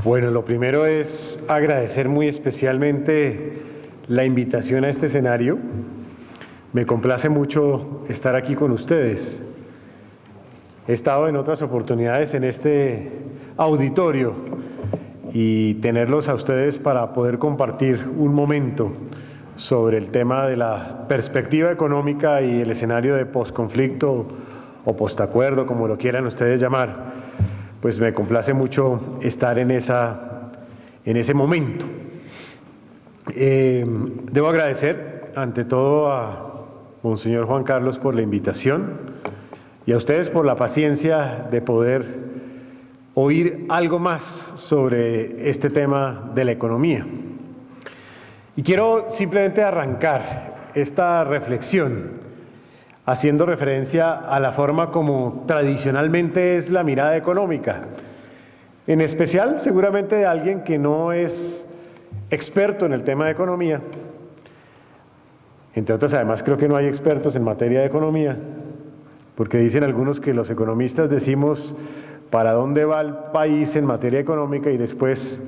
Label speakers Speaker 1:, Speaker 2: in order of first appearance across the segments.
Speaker 1: Bueno, lo primero es agradecer muy especialmente la invitación a este escenario. Me complace mucho estar aquí con ustedes. He estado en otras oportunidades en este auditorio y tenerlos a ustedes para poder compartir un momento sobre el tema de la perspectiva económica y el escenario de posconflicto o postacuerdo, como lo quieran ustedes llamar, pues me complace mucho estar en ese momento. Debo agradecer ante todo a Monseñor Juan Carlos por la invitación y a ustedes por la paciencia de poder oír algo más sobre este tema de la economía. Y quiero simplemente arrancar esta reflexión haciendo referencia a la forma como tradicionalmente es la mirada económica, en especial seguramente de alguien que no es experto en el tema de economía. Entre otras, además, creo que no hay expertos en materia de economía, porque dicen algunos que los economistas decimos para dónde va el país en materia económica y después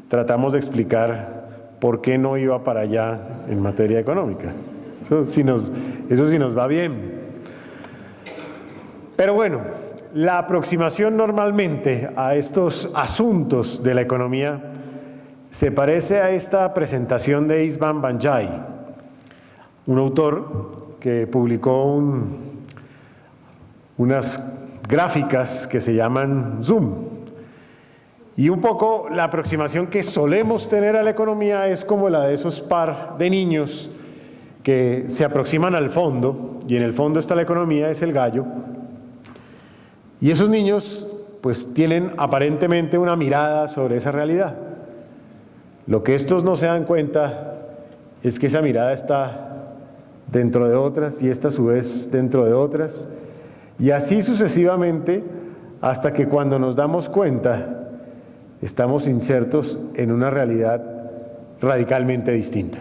Speaker 1: tratamos de explicar por qué no iba para allá en materia económica. Eso sí nos va bien. Pero bueno, la aproximación normalmente a estos asuntos de la economía se parece a esta presentación de István Banjai, un autor que publicó unas gráficas que se llaman Zoom. Y un poco la aproximación que solemos tener a la economía es como la de esos par de niños que se aproximan al fondo, y en el fondo está la economía, es el gallo, y esos niños pues tienen aparentemente una mirada sobre esa realidad. Lo que estos no se dan cuenta es que esa mirada está dentro de otras, y esta a su vez dentro de otras, y así sucesivamente, hasta que cuando nos damos cuenta, estamos insertos en una realidad radicalmente distinta.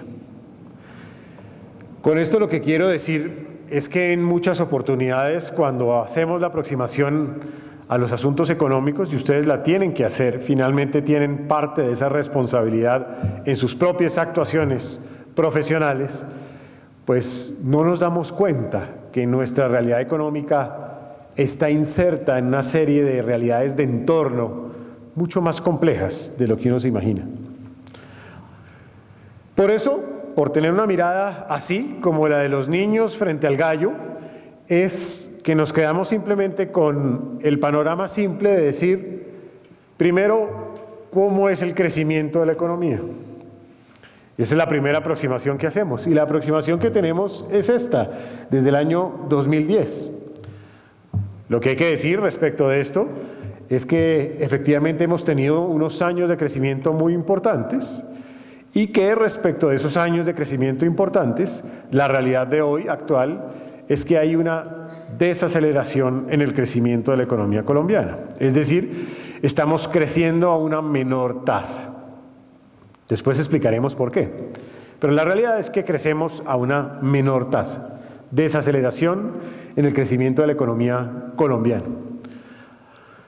Speaker 1: Con esto lo que quiero decir es que en muchas oportunidades, cuando hacemos la aproximación a los asuntos económicos, y ustedes la tienen que hacer, finalmente tienen parte de esa responsabilidad en sus propias actuaciones profesionales, pues no nos damos cuenta que nuestra realidad económica está inserta en una serie de realidades de entorno mucho más complejas de lo que uno se imagina. Por eso, por tener una mirada así, como la de los niños frente al gallo, es que nos quedamos simplemente con el panorama simple de decir, primero, ¿cómo es el crecimiento de la economía? Esa es la primera aproximación que hacemos, y la aproximación que tenemos es esta, desde el año 2010. Lo que hay que decir respecto de esto es que efectivamente hemos tenido unos años de crecimiento muy importantes, y que respecto de esos años de crecimiento importantes, la realidad de hoy actual es que hay una desaceleración en el crecimiento de la economía colombiana. Es decir, estamos creciendo a una menor tasa. Después explicaremos por qué. Pero la realidad es que crecemos a una menor tasa. Desaceleración en el crecimiento de la economía colombiana.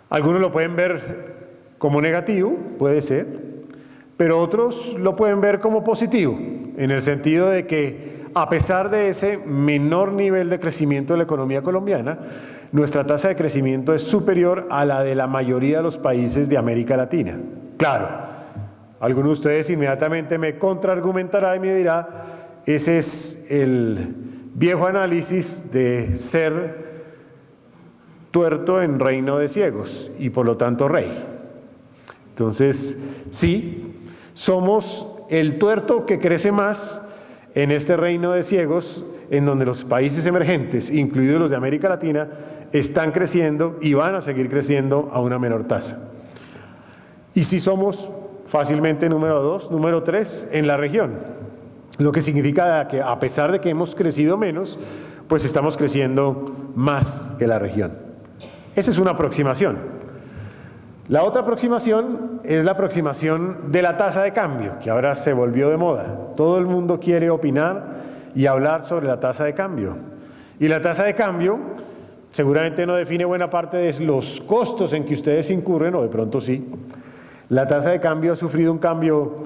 Speaker 1: Algunos lo pueden ver como negativo, puede ser, pero otros lo pueden ver como positivo, en el sentido de que a pesar de ese menor nivel de crecimiento de la economía colombiana, nuestra tasa de crecimiento es superior a la de la mayoría de los países de América Latina. Claro, alguno de ustedes inmediatamente me contraargumentará y me dirá, ese es el viejo análisis de ser tuerto en reino de ciegos y por lo tanto rey. Entonces, sí, somos el tuerto que crece más en este reino de ciegos, en donde los países emergentes, incluidos los de América Latina, están creciendo y van a seguir creciendo a una menor tasa. Y sí somos fácilmente número 2, número 3 en la región, lo que significa que a pesar de que hemos crecido menos, pues estamos creciendo más que la región. Esa es una aproximación. La otra aproximación es la aproximación de la tasa de cambio, que ahora se volvió de moda. Todo el mundo quiere opinar y hablar sobre la tasa de cambio. Y la tasa de cambio seguramente no define buena parte de los costos en que ustedes incurren, o de pronto sí, la tasa de cambio ha sufrido un cambio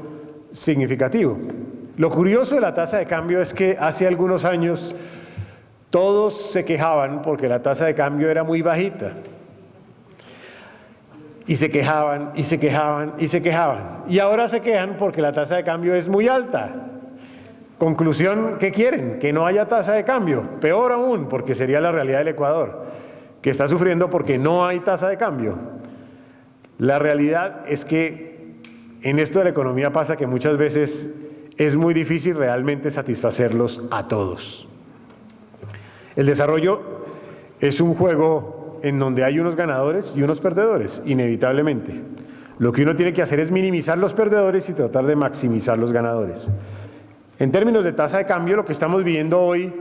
Speaker 1: significativo. Lo curioso de la tasa de cambio es que hace algunos años todos se quejaban porque la tasa de cambio era muy bajita. Y se quejaban, y se quejaban, y se quejaban. Y ahora se quejan porque la tasa de cambio es muy alta. Conclusión, ¿qué quieren? Que no haya tasa de cambio. Peor aún, porque sería la realidad del Ecuador, que está sufriendo porque no hay tasa de cambio. La realidad es que en esto de la economía pasa que muchas veces es muy difícil realmente satisfacerlos a todos. El desarrollo es un juego en donde hay unos ganadores y unos perdedores, inevitablemente. Lo que uno tiene que hacer es minimizar los perdedores y tratar de maximizar los ganadores. En términos de tasa de cambio, lo que estamos viviendo hoy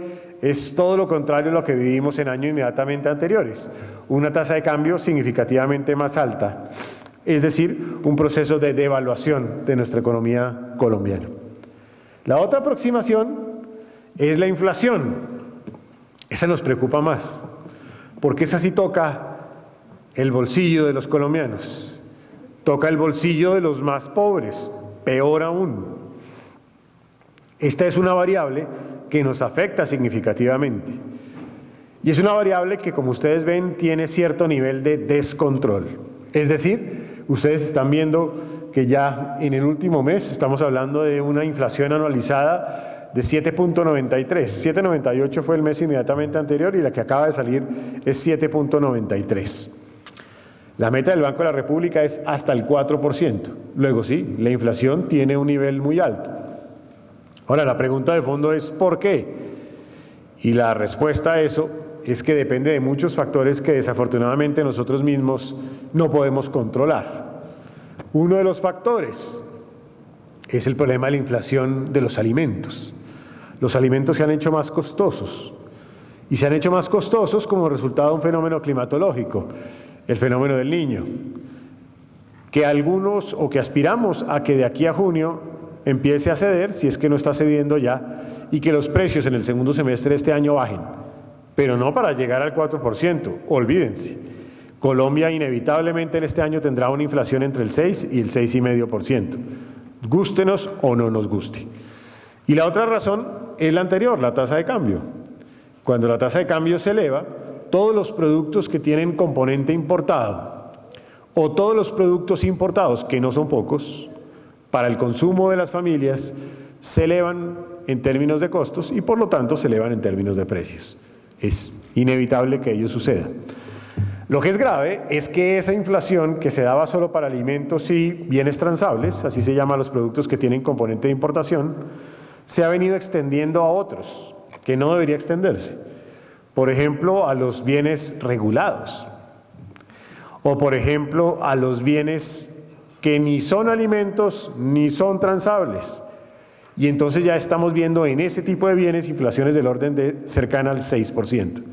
Speaker 1: es todo lo contrario a lo que vivimos en años inmediatamente anteriores. Una tasa de cambio significativamente más alta, es decir, un proceso de devaluación de nuestra economía colombiana. La otra aproximación es la inflación. Esa nos preocupa más, porque esa sí toca el bolsillo de los colombianos, toca el bolsillo de los más pobres, peor aún. Esta es una variable que nos afecta significativamente. Y es una variable que, como ustedes ven, tiene cierto nivel de descontrol. Es decir, ustedes están viendo que ya en el último mes estamos hablando de una inflación anualizada de 7.93. 7.98 fue el mes inmediatamente anterior y la que acaba de salir es 7.93. La meta del Banco de la República es hasta el 4%. Luego sí, la inflación tiene un nivel muy alto. Ahora, la pregunta de fondo es ¿por qué? Y la respuesta a eso es que depende de muchos factores que desafortunadamente nosotros mismos no podemos controlar. Uno de los factores es el problema de la inflación de los alimentos. Los alimentos se han hecho más costosos y se han hecho más costosos como resultado de un fenómeno climatológico, el fenómeno del Niño, que algunos o que aspiramos a que de aquí a junio empiece a ceder, si es que no está cediendo ya, y que los precios en el segundo semestre de este año bajen, pero no para llegar al 4%, olvídense. Colombia inevitablemente en este año tendrá una inflación entre el 6 y el 6,5%, gústenos o no nos guste. Y la otra razón es la anterior, la tasa de cambio. Cuando la tasa de cambio se eleva, todos los productos que tienen componente importado o todos los productos importados, que no son pocos, para el consumo de las familias, se elevan en términos de costos y por lo tanto se elevan en términos de precios. Es inevitable que ello suceda. Lo que es grave es que esa inflación que se daba solo para alimentos y bienes transables, así se llaman los productos que tienen componente de importación, se ha venido extendiendo a otros, que no debería extenderse. Por ejemplo, a los bienes regulados. O por ejemplo, a los bienes que ni son alimentos ni son transables. Y entonces ya estamos viendo en ese tipo de bienes inflaciones del orden de cercana al 6%.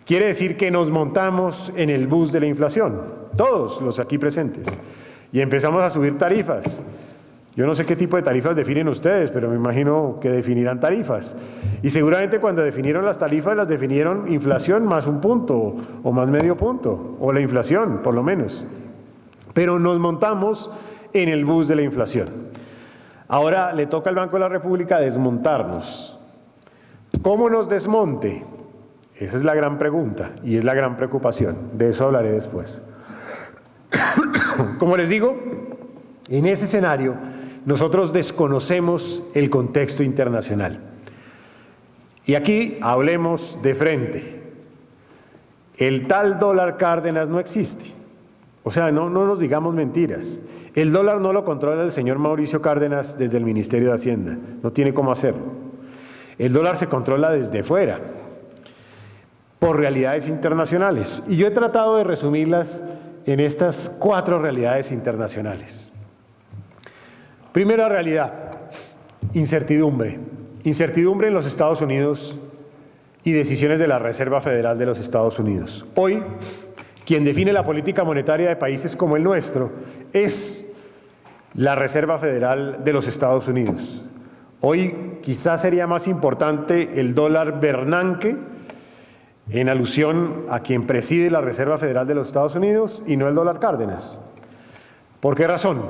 Speaker 1: Quiere decir que nos montamos en el bus de la inflación, todos los aquí presentes, y empezamos a subir tarifas. Yo no sé qué tipo de tarifas definen ustedes, pero me imagino que definirán tarifas. Y seguramente cuando definieron las tarifas, las definieron inflación más un punto o más medio punto, o la inflación, por lo menos. Pero nos montamos en el bus de la inflación. Ahora le toca al Banco de la República desmontarnos. ¿Cómo nos desmonte? Esa es la gran pregunta y es la gran preocupación. De eso hablaré después. Como les digo, en ese escenario nosotros desconocemos el contexto internacional. Y aquí hablemos de frente. El tal dólar Cárdenas no existe. O sea, no nos digamos mentiras. El dólar no lo controla el señor Mauricio Cárdenas desde el Ministerio de Hacienda. No tiene cómo hacerlo. El dólar se controla desde fuera, por realidades internacionales. Y yo he tratado de resumirlas en estas 4 realidades internacionales. Primera realidad, incertidumbre. Incertidumbre en los Estados Unidos y decisiones de la Reserva Federal de los Estados Unidos. Hoy, quien define la política monetaria de países como el nuestro es la Reserva Federal de los Estados Unidos. Hoy quizás sería más importante el dólar Bernanke, en alusión a quien preside la Reserva Federal de los Estados Unidos, y no el dólar Cárdenas. ¿Por qué razón?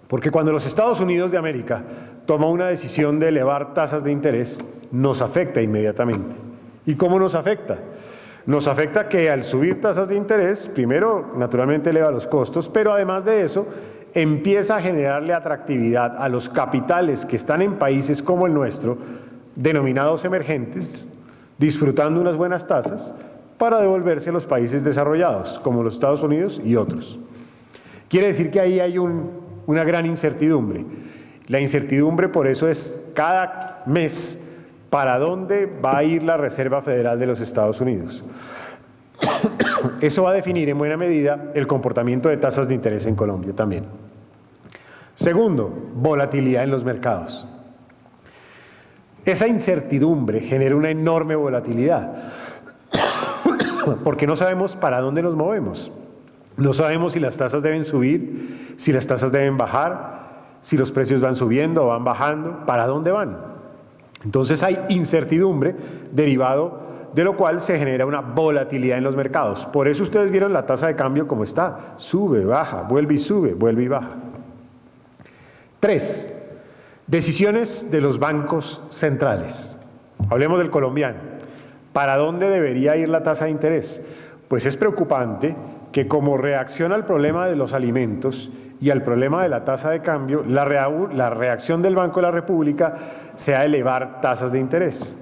Speaker 1: Porque cuando los Estados Unidos de América toman una decisión de elevar tasas de interés, nos afecta inmediatamente. ¿Y cómo nos afecta? Nos afecta que al subir tasas de interés, primero, naturalmente eleva los costos, pero además de eso, empieza a generarle atractividad a los capitales que están en países como el nuestro, denominados emergentes, disfrutando unas buenas tasas, para devolverse a los países desarrollados, como los Estados Unidos y otros. Quiere decir que ahí hay una gran incertidumbre. La incertidumbre, por eso, es cada mes para dónde va a ir la Reserva Federal de los Estados Unidos. Eso va a definir en buena medida el comportamiento de tasas de interés en Colombia también. Segundo, volatilidad en los mercados. Esa incertidumbre genera una enorme volatilidad, porque no sabemos para dónde nos movemos. No sabemos si las tasas deben subir, si las tasas deben bajar, si los precios van subiendo o van bajando, ¿para dónde van? Entonces hay incertidumbre derivado de lo cual se genera una volatilidad en los mercados. Por eso ustedes vieron la tasa de cambio como está, sube, baja, vuelve y sube, vuelve y baja. 3. Decisiones de los bancos centrales. Hablemos del colombiano. ¿Para dónde debería ir la tasa de interés? Pues es preocupante que como reacción al problema de los alimentos y al problema de la tasa de cambio, la reacción del Banco de la República sea elevar tasas de interés.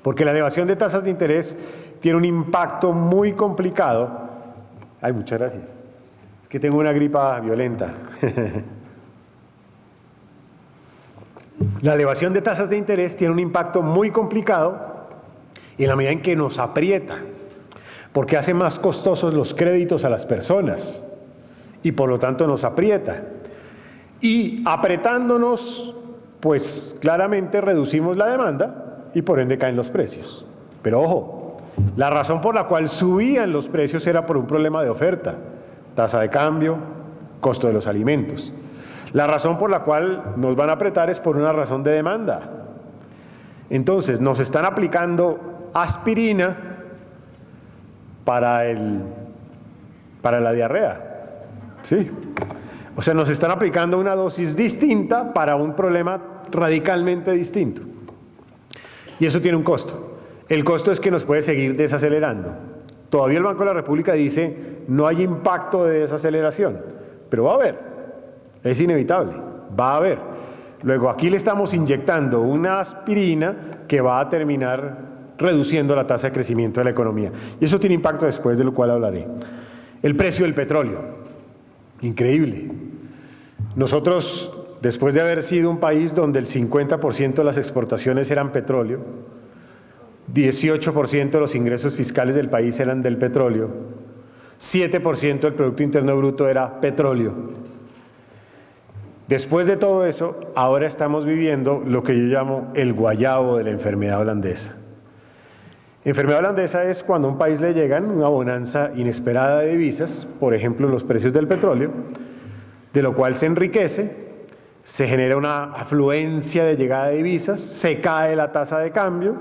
Speaker 1: Porque la elevación de tasas de interés tiene un impacto muy complicado. Ay, muchas gracias. Es que tengo una gripa violenta. La elevación de tasas de interés tiene un impacto muy complicado en la medida en que nos aprieta, porque hace más costosos los créditos a las personas y por lo tanto nos aprieta. Y apretándonos, pues claramente reducimos la demanda y por ende caen los precios. Pero ojo, la razón por la cual subían los precios era por un problema de oferta, tasa de cambio, costo de los alimentos. La razón por la cual nos van a apretar es por una razón de demanda. Entonces, nos están aplicando aspirina para la diarrea, ¿sí? O sea, nos están aplicando una dosis distinta para un problema radicalmente distinto. Y eso tiene un costo. El costo es que nos puede seguir desacelerando. Todavía el Banco de la República dice, no hay impacto de desaceleración, pero va a haber. Es inevitable, va a haber. Luego aquí le estamos inyectando una aspirina que va a terminar reduciendo la tasa de crecimiento de la economía. Y eso tiene impacto después, de lo cual hablaré. El precio del petróleo, increíble. Nosotros, después de haber sido un país donde el 50% de las exportaciones eran petróleo, 18% de los ingresos fiscales del país eran del petróleo, 7% del Producto Interno Bruto era petróleo. Después de todo eso, ahora estamos viviendo lo que yo llamo el guayabo de la enfermedad holandesa. Enfermedad holandesa es cuando a un país le llegan una bonanza inesperada de divisas, por ejemplo los precios del petróleo, de lo cual se enriquece, se genera una afluencia de llegada de divisas, se cae la tasa de cambio,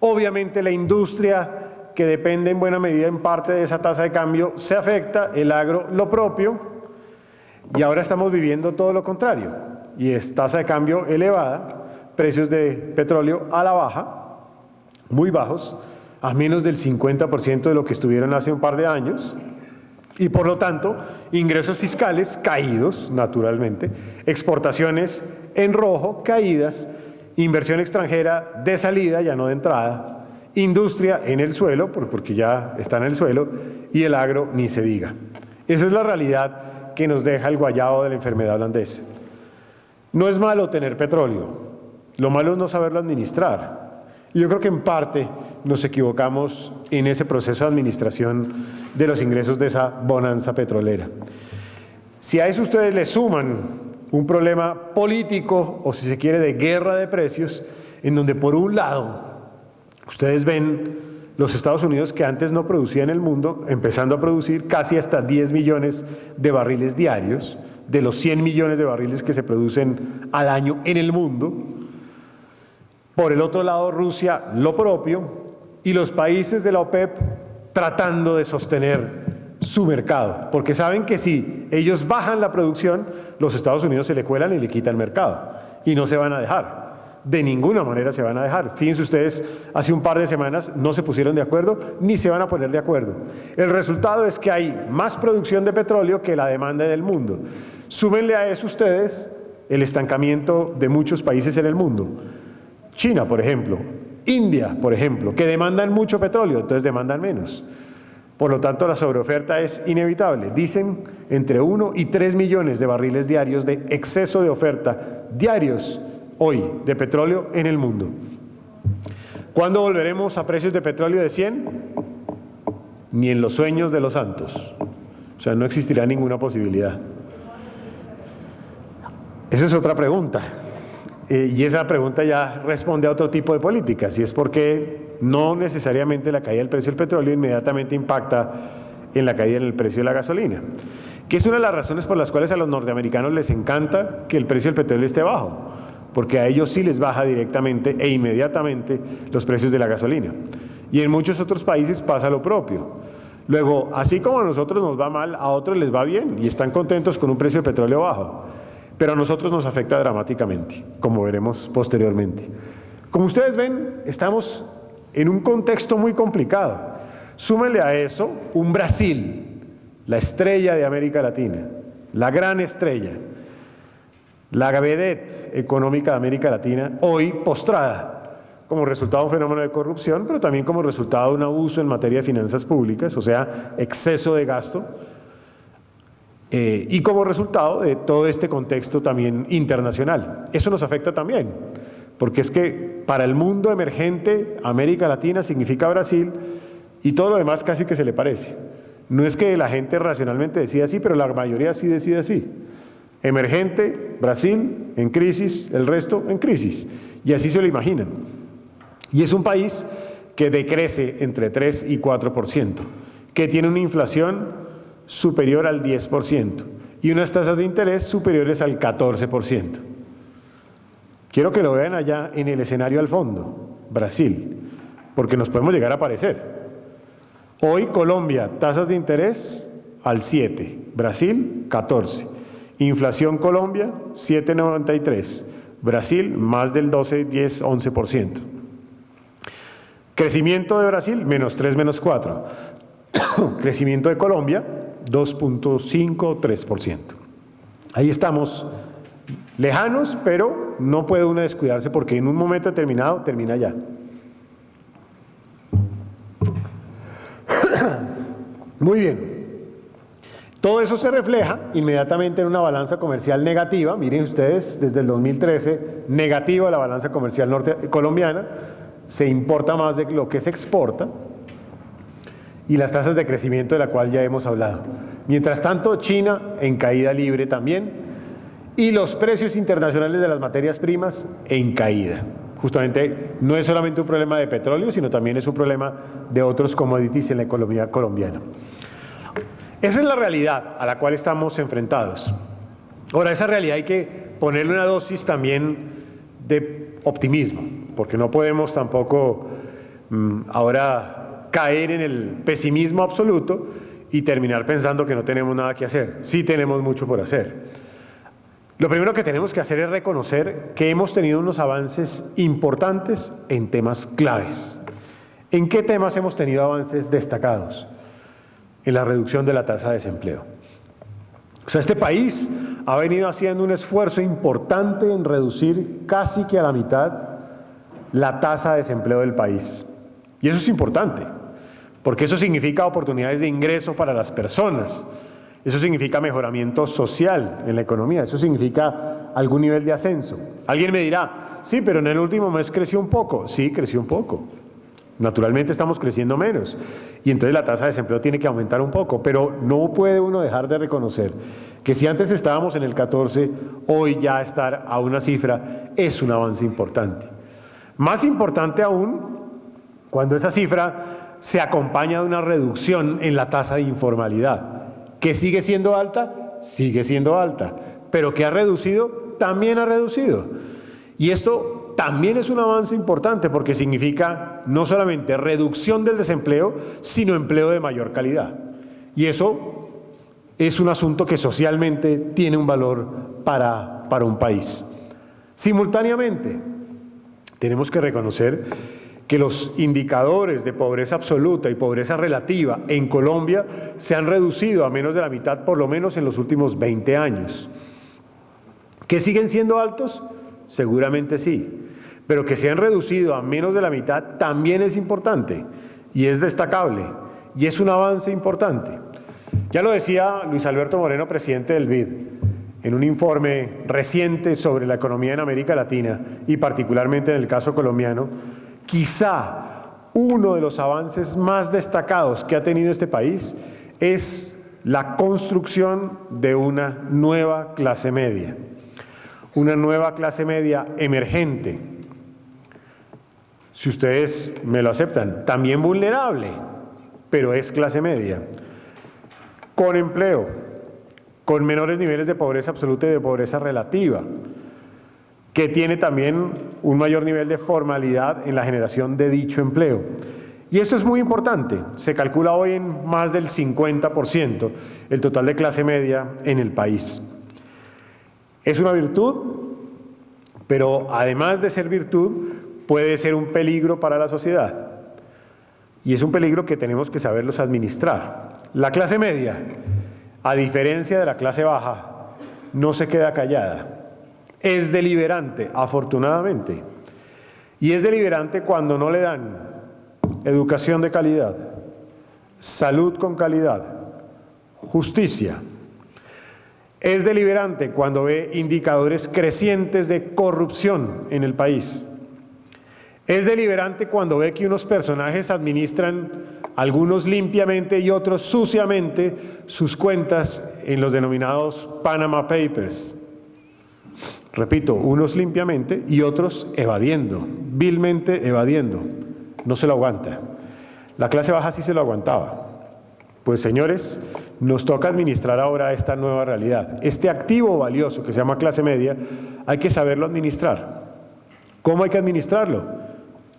Speaker 1: obviamente la industria que depende en buena medida en parte de esa tasa de cambio se afecta, el agro lo propio. Y ahora estamos viviendo todo lo contrario, y es tasa de cambio elevada, precios de petróleo a la baja, muy bajos, a menos del 50% de lo que estuvieron hace un par de años, y por lo tanto, ingresos fiscales caídos, naturalmente, exportaciones en rojo, caídas, inversión extranjera de salida, ya no de entrada, industria en el suelo, porque ya está en el suelo, y el agro ni se diga. Esa es la realidad que nos deja el guayabo de la enfermedad holandesa. No es malo tener petróleo, lo malo es no saberlo administrar. Y yo creo que en parte nos equivocamos en ese proceso de administración de los ingresos de esa bonanza petrolera. Si a eso ustedes le suman un problema político, o si se quiere, de guerra de precios, en donde por un lado ustedes ven los Estados Unidos, que antes no producía en el mundo, empezando a producir casi hasta 10 millones de barriles diarios, de los 100 millones de barriles que se producen al año en el mundo. Por el otro lado, Rusia lo propio, y los países de la OPEP tratando de sostener su mercado, porque saben que si ellos bajan la producción, los Estados Unidos se le cuelan y le quitan el mercado, y no se van a dejar. De ninguna manera se van a dejar. Fíjense ustedes, hace un par de semanas no se pusieron de acuerdo, ni se van a poner de acuerdo. El resultado es que hay más producción de petróleo que la demanda del mundo. Súmenle a eso ustedes el estancamiento de muchos países en el mundo. China, por ejemplo, India, por ejemplo, que demandan mucho petróleo, entonces demandan menos. Por lo tanto, la sobreoferta es inevitable. Dicen entre 1 y 3 millones de barriles diarios de exceso de oferta diarios hoy de petróleo en el mundo. ¿Cuándo volveremos a precios de petróleo de 100? Ni en los sueños de los santos. O sea, no existirá ninguna posibilidad. Esa es otra pregunta. Y esa pregunta ya responde a otro tipo de políticas, y es porque no necesariamente la caída del precio del petróleo inmediatamente impacta en la caída en el precio de la gasolina, que es una de las razones por las cuales a los norteamericanos les encanta que el precio del petróleo esté bajo, porque a ellos sí les baja directamente e inmediatamente los precios de la gasolina. Y en muchos otros países pasa lo propio. Luego, así como a nosotros nos va mal, a otros les va bien y están contentos con un precio de petróleo bajo. Pero a nosotros nos afecta dramáticamente, como veremos posteriormente. Como ustedes ven, estamos en un contexto muy complicado. Súmenle a eso un Brasil, la estrella de América Latina, la gran estrella, la vedette económica de América Latina, hoy postrada, como resultado de un fenómeno de corrupción, pero también como resultado de un abuso en materia de finanzas públicas, o sea, exceso de gasto, y como resultado de todo este contexto también internacional. Eso nos afecta también, porque es que para el mundo emergente, América Latina significa Brasil, y todo lo demás casi que se le parece. No es que la gente racionalmente decida así, pero la mayoría sí decide así. Emergente, Brasil, en crisis, el resto en crisis. Y así se lo imaginan. Y es un país que decrece entre 3 y 4%, que tiene una inflación superior al 10% y unas tasas de interés superiores al 14%. Quiero que lo vean allá en el escenario al fondo, Brasil, porque nos podemos llegar a parecer. Hoy Colombia, tasas de interés al 7, Brasil 14. Inflación Colombia 7,93, Brasil más del 12, 10, 11%. Crecimiento de Brasil menos 3, menos 4. Crecimiento de Colombia 2,5, 3%. Ahí estamos lejanos, pero no puede uno descuidarse porque en un momento determinado termina ya. Muy bien. Todo eso se refleja inmediatamente en una balanza comercial negativa. Miren ustedes, desde el 2013, negativa la balanza comercial colombiana. Se importa más de lo que se exporta. Y las tasas de crecimiento de la cual ya hemos hablado. Mientras tanto, China en caída libre también, y los precios internacionales de las materias primas en caída. Justamente no es solamente un problema de petróleo, sino también es un problema de otros commodities en la economía colombiana. Esa es la realidad a la cual estamos enfrentados. Ahora, esa realidad hay que ponerle una dosis también de optimismo, porque no podemos tampoco ahora caer en el pesimismo absoluto y terminar pensando que no tenemos nada que hacer. Sí tenemos mucho por hacer. Lo primero que tenemos que hacer es reconocer que hemos tenido unos avances importantes en temas claves. ¿En qué temas hemos tenido avances destacados? En la reducción de la tasa de desempleo. O sea, este país ha venido haciendo un esfuerzo importante en reducir casi que a la mitad la tasa de desempleo del país. Y eso es importante, porque eso significa oportunidades de ingreso para las personas. Eso significa mejoramiento social en la economía, eso significa algún nivel de ascenso. Alguien me dirá, sí, pero en el último mes creció un poco. Sí, creció un poco. Naturalmente estamos creciendo menos y entonces la tasa de desempleo tiene que aumentar un poco, pero no puede uno dejar de reconocer que si antes estábamos en el 14, hoy ya estar a una cifra es un avance importante. Más importante aún cuando esa cifra se acompaña de una reducción en la tasa de informalidad. ¿Que sigue siendo alta? Sigue siendo alta. ¿Pero que ha reducido? También ha reducido. Y esto también es un avance importante porque significa no solamente reducción del desempleo, sino empleo de mayor calidad. Y eso es un asunto que socialmente tiene un valor para un país. Simultáneamente, tenemos que reconocer que los indicadores de pobreza absoluta y pobreza relativa en Colombia se han reducido a menos de la mitad, por lo menos en los últimos 20 años. ¿Que siguen siendo altos? Seguramente sí, pero que se han reducido a menos de la mitad también es importante y es destacable y es un avance importante. Ya lo decía Luis Alberto Moreno, presidente del BID, en un informe reciente sobre la economía en América Latina y particularmente en el caso colombiano, quizá uno de los avances más destacados que ha tenido este país es la construcción de una nueva clase media emergente, si ustedes me lo aceptan, también vulnerable, pero es clase media, con empleo, con menores niveles de pobreza absoluta y de pobreza relativa, que tiene también un mayor nivel de formalidad en la generación de dicho empleo. Y esto es muy importante, se calcula hoy en más del 50% el total de clase media en el país. Es una virtud, pero además de ser virtud, puede ser un peligro para la sociedad. Y es un peligro que tenemos que saberlos administrar. La clase media, a diferencia de la clase baja, no se queda callada. Es deliberante, afortunadamente. Y es deliberante cuando no le dan educación de calidad, salud con calidad, justicia. Es deliberante cuando ve indicadores crecientes de corrupción en el país. Es deliberante cuando ve que unos personajes administran, algunos limpiamente y otros suciamente, sus cuentas en los denominados Panama Papers. Repito, unos limpiamente y otros evadiendo, vilmente evadiendo. No se lo aguanta. La clase baja sí se lo aguantaba. Pues señores, nos toca administrar ahora esta nueva realidad. Este activo valioso que se llama clase media, hay que saberlo administrar. ¿Cómo hay que administrarlo?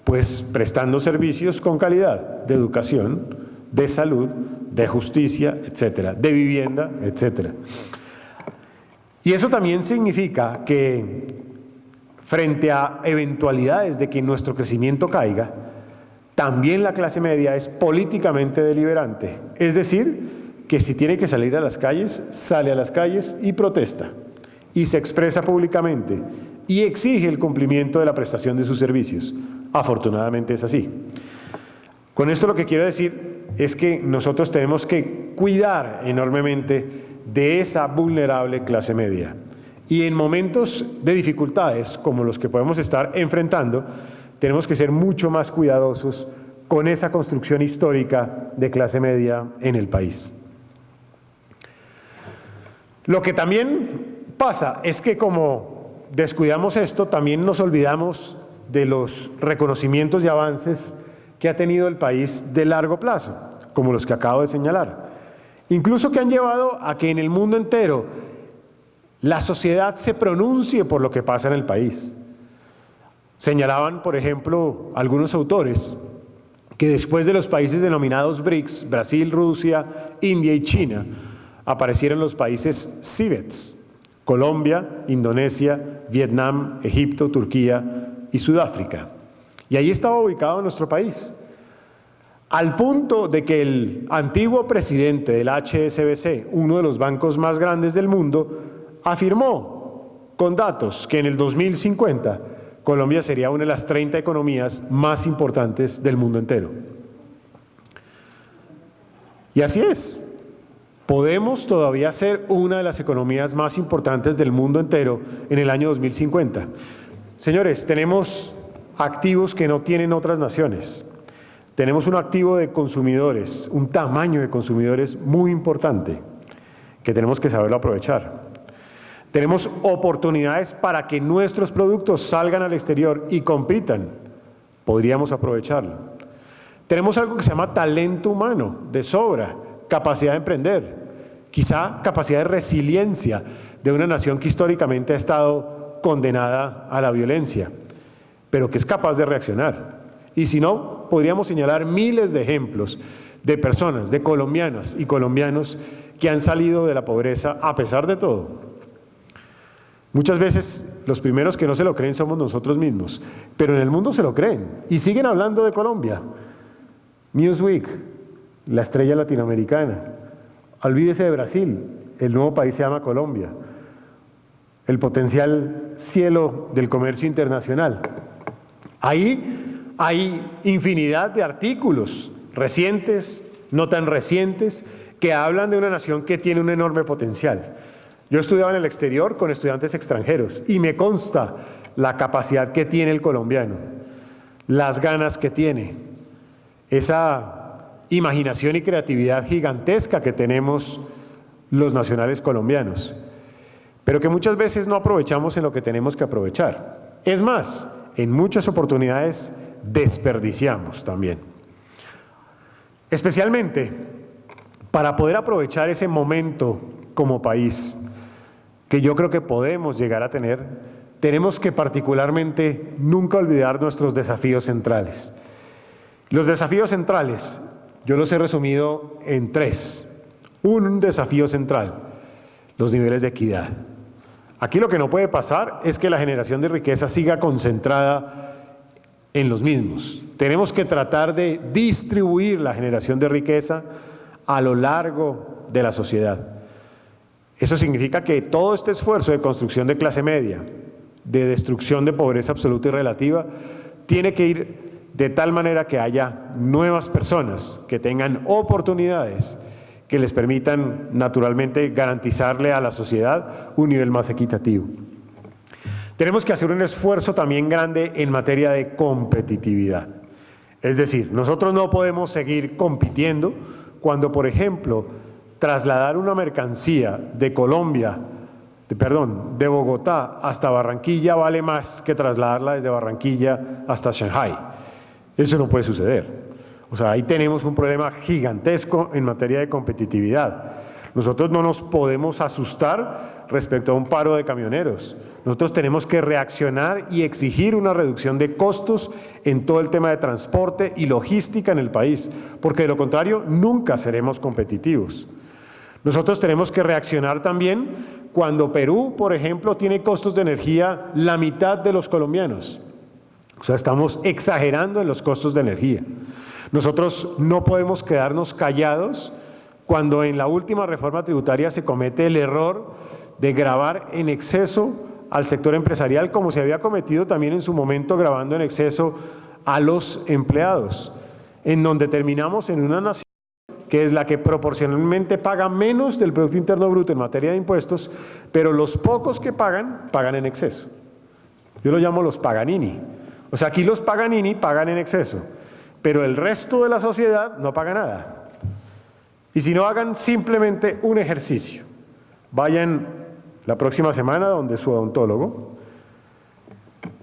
Speaker 1: Pues prestando servicios con calidad, de educación, de salud, de justicia, etcétera, de vivienda, etcétera. Y eso también significa que frente a eventualidades de que nuestro crecimiento caiga, también la clase media es políticamente deliberante, es decir, que si tiene que salir a las calles, sale a las calles y protesta, y se expresa públicamente, y exige el cumplimiento de la prestación de sus servicios. Afortunadamente es así. Con esto lo que quiero decir es que nosotros tenemos que cuidar enormemente de esa vulnerable clase media. Y en momentos de dificultades como los que podemos estar enfrentando, tenemos que ser mucho más cuidadosos con esa construcción histórica de clase media en el país. Lo que también pasa es que como descuidamos esto, también nos olvidamos de los reconocimientos y avances que ha tenido el país de largo plazo, como los que acabo de señalar. Incluso que han llevado a que en el mundo entero la sociedad se pronuncie por lo que pasa en el país. Señalaban, por ejemplo, algunos autores que después de los países denominados BRICS, Brasil, Rusia, India y China, aparecieron los países CIBETS, Colombia, Indonesia, Vietnam, Egipto, Turquía y Sudáfrica. Y ahí estaba ubicado nuestro país. Al punto de que el antiguo presidente del HSBC, uno de los bancos más grandes del mundo, afirmó con datos que en el 2050 Colombia sería una de las 30 economías más importantes del mundo entero. Y así es. Podemos todavía ser una de las economías más importantes del mundo entero en el año 2050. Señores, tenemos activos que no tienen otras naciones. Tenemos un activo de consumidores, un tamaño de consumidores muy importante que tenemos que saberlo aprovechar. Tenemos oportunidades para que nuestros productos salgan al exterior y compitan. Podríamos aprovecharlo. Tenemos algo que se llama talento humano, de sobra, capacidad de emprender, quizá capacidad de resiliencia de una nación que históricamente ha estado condenada a la violencia, pero que es capaz de reaccionar. Y si no, podríamos señalar miles de ejemplos de personas, de colombianas y colombianos que han salido de la pobreza a pesar de todo. Muchas veces los primeros que no se lo creen somos nosotros mismos, pero en el mundo se lo creen y siguen hablando de Colombia. Newsweek, la estrella latinoamericana. Olvídese de Brasil, el nuevo país se llama Colombia. El potencial cielo del comercio internacional. Ahí hay infinidad de artículos recientes, no tan recientes, que hablan de una nación que tiene un enorme potencial. Yo estudiaba en el exterior con estudiantes extranjeros y me consta la capacidad que tiene el colombiano, las ganas que tiene, esa imaginación y creatividad gigantesca que tenemos los nacionales colombianos, pero que muchas veces no aprovechamos en lo que tenemos que aprovechar. Es más, en muchas oportunidades desperdiciamos también. Especialmente para poder aprovechar ese momento como país, que yo creo que podemos llegar a tener, tenemos que particularmente nunca olvidar nuestros desafíos centrales. Los desafíos centrales, yo los he resumido en 3. Un desafío central, los niveles de equidad. Aquí lo que no puede pasar es que la generación de riqueza siga concentrada en los mismos. Tenemos que tratar de distribuir la generación de riqueza a lo largo de la sociedad. Eso significa que todo este esfuerzo de construcción de clase media, de destrucción de pobreza absoluta y relativa, tiene que ir de tal manera que haya nuevas personas que tengan oportunidades que les permitan naturalmente garantizarle a la sociedad un nivel más equitativo. Tenemos que hacer un esfuerzo también grande en materia de competitividad. Es decir, nosotros no podemos seguir compitiendo cuando, por ejemplo, trasladar una mercancía de de Bogotá hasta Barranquilla vale más que trasladarla desde Barranquilla hasta Shanghái. Eso no puede suceder. O sea, ahí tenemos un problema gigantesco en materia de competitividad. Nosotros no nos podemos asustar respecto a un paro de camioneros. Nosotros tenemos que reaccionar y exigir una reducción de costos en todo el tema de transporte y logística en el país, porque de lo contrario nunca seremos competitivos. Nosotros tenemos que reaccionar también cuando Perú, por ejemplo, tiene costos de energía la mitad de los colombianos. O sea, estamos exagerando en los costos de energía. Nosotros no podemos quedarnos callados cuando en la última reforma tributaria se comete el error de gravar en exceso al sector empresarial, como se había cometido también en su momento gravando en exceso a los empleados, en donde terminamos en una nación que es la que proporcionalmente paga menos del Producto Interno Bruto en materia de impuestos, pero los pocos que pagan, pagan en exceso. Yo lo llamo los Paganini. O sea, aquí los Paganini pagan en exceso, pero el resto de la sociedad no paga nada. Y si no, hagan simplemente un ejercicio. Vayan la próxima semana donde su odontólogo